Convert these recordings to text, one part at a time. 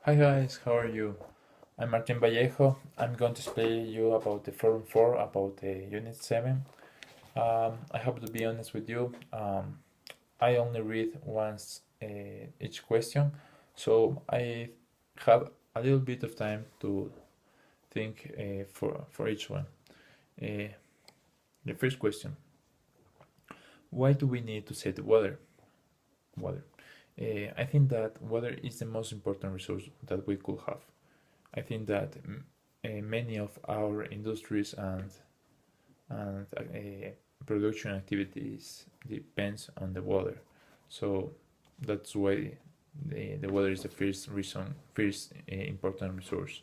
Hi guys, how are you? I'm Martin Vallejo. I'm going to explain you about the Forum 4, about the Unit 7. I hope to be honest with you. I only read once each question, so I have a little bit of time to think for each one. Uh, the first question: why do we need to set water? Water. I think that water is the most important resource that we could have. I think that many of our industries and production activities depends on the water. So that's why the water is the first important resource.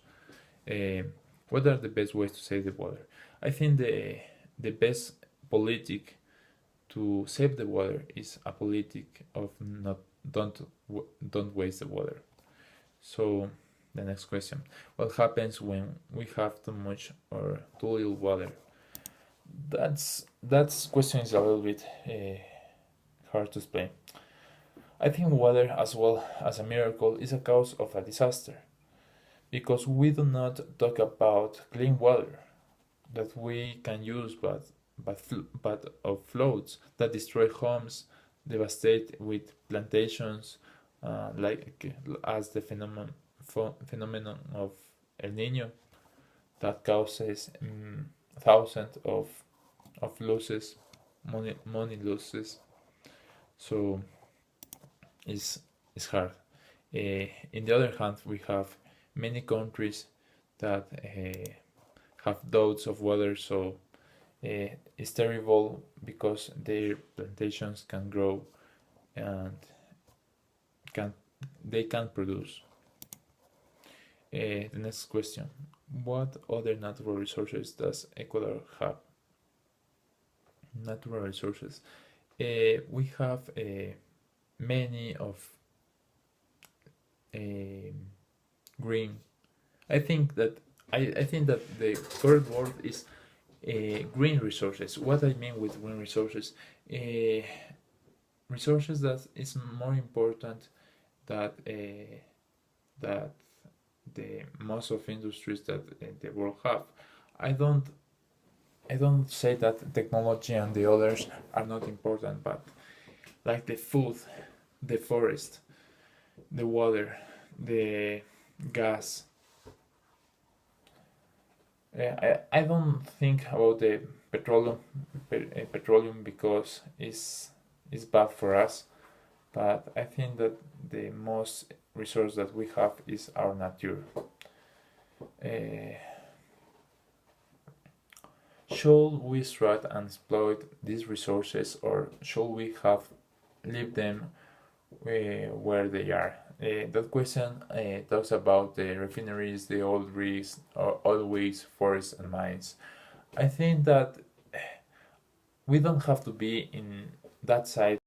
Uh, what are the best ways to save the water? I think the best politic to save the water is a politic of not don't waste the water. So the next question: what happens when we have too much or too little water? That's question is a little bit hard to explain. I think water, as well as a miracle, is a cause of a disaster because we do not talk about clean water that we can use, but of floods that destroy homes, devastate with plantations, like as the phenomenon of El Nino that causes thousands of losses, money losses. So it's it's hard. In the other hand, we have many countries that have doubts of water, so it's terrible because their plantations can grow and can they can produce. The next question: what other natural resources does Ecuador have? Natural resources. We have many of green. I think that I think that the correct word is green resources. What I mean with green resources, resources that is more important that that the most of industries that the world have. I don't I don't say that technology and the others are not important, but like the food, the forest, the water, the gas. I don't think about the petroleum because it's bad for us, but I think that the most resource that we have is our nature. Uh, should we extract and exploit these resources, or should we have leave them where they are? That question talks about the refineries, the oil rigs, oil rigs, forests, and mines. I think that we don't have to be in that side